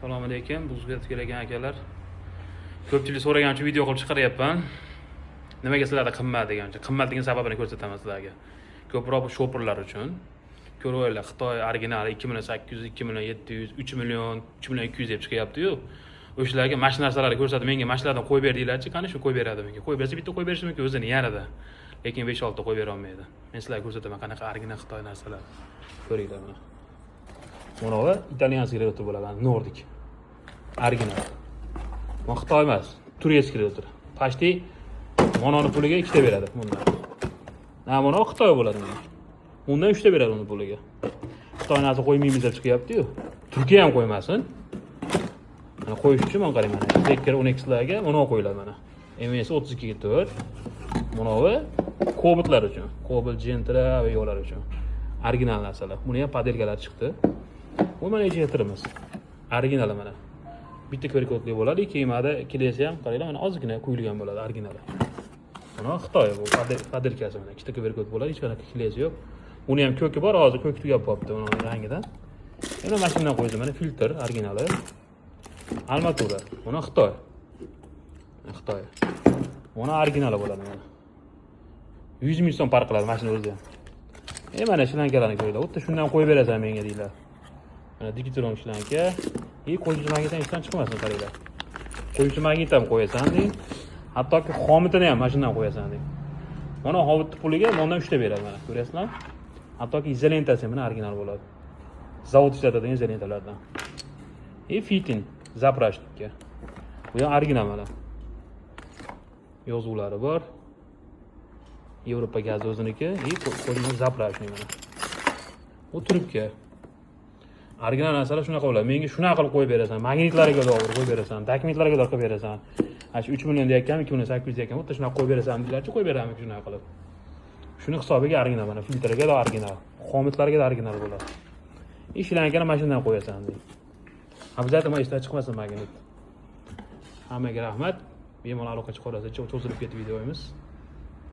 Assalomu alaykum, bizga kelgan akalar. Ko'pchilik so'ragancha video qilib chiqaryapman. Nimaga sizlarda qimmat degancha. Qimmatligini sababini ko'rsataman sizlarga. Ko'proq bu shopperlar uchun. Ko'raylar, Xitoy original 2800, 2700, 3 million, 3200 deb chiqyapti-yu. O'shalarga mana shu narsalarni ko'rsatib, menga mana shulardan qo'yib ber deylarchi, qani shu qo'yib beradi menga. Qo'yib bersa bitta qo'yib berishi mumkin o'zini yanada. Lekin 5-6 ta qo'yib bera olmaydi. Men sizlarga ko'rsataman qanaqa original Xitoy narsalar. Ko'ringlar mana. Mana bu italyan sigareti bo'ladi, Nordic. Original. Bu Xitoy emas, turkiy sigaretlar. Pashti mononi puliga 2 ta beradi bundan. Mana bu Xitoy bo'ladi mana. Undan 3 ta beradi uni puliga. Xitoy narsa qo'ymaymiz deb chiqyapti-yu. Turkiya ham qo'ymasin. Mana qo'yish uchun men qarayman. Tekkar 10 larga mana qo'yiladi mana. MS 32 ga 4. Mana bu Cobaltlar uchun. Cobalt Gentra va yo'llar uchun. Original narsalar. Buni ham padelkalar chiqdi. Bu mana ejaytirimiz. Original mana. Bitta ko'rikotli bo'ladi, kiyimada kelasi ham qaranglar, mana ozgina quyilgan bo'ladi original. Mana Xitoy bu padelkasi mana. Ikkita ko'rikot bo'ladi, hech qanaqa kelasi yo'q. Uni ham ko'ki bor, hozir ko'k tugab qolibdi mana rangidan. Yana mashinadan qo'ydim, mana filtr originali. Armatura. Mana Xitoy. Xitoy. Mana originali bo'ladi mana. 100 ming so'm farq qiladi mashina o'zi ham. Mana shlankalarni ko'ringlar. O'tda shundan qo'yib berasan menga deylar. Mana digitron shlanka. Qo'yuvchi magnitdan ishdan chiqmasin qaranglar. Qo'yuvchi magnit ham qo'yasan deng. Hattoki xomitini ham mashinadan qo'yasan deng. Mana hovitni puliga bundan 3 ta beradi mana. Ko'rasizlar? Hattoki izolentasi mana original bo'ladi. Zavod ishlatadigan izolentalardan. Fitin zaprashnikka. Bu ham original mana. Yozuvlari bor. Yevropa gazi o'ziniki, qo'lni zaprashnik mana. Bu trubka. Original narsalar shunaqa bo'ladi. Menga shunaqa qilib qo'yib berasan, magnitlariga do'g'ri qo'yib berasan, dokumentlarga do'g'ri qo'yib berasan. Ash 3 million deyotgan, 2800 deyotgan, o'ta shunaqa qo'yib berasan deylarchi, qo'yib beraman shunaqa qilib. Shuni hisobiga original mana, filtrga da original, xomitlarga da original bo'ladi. Ishlankani mashinadan qo'yasan deydi. Обязательно ishdan chiqmasin magnit. Hammaga rahmat. Bemalol aloqa chiqarasiz. Cho'zilib ketdi videomiz.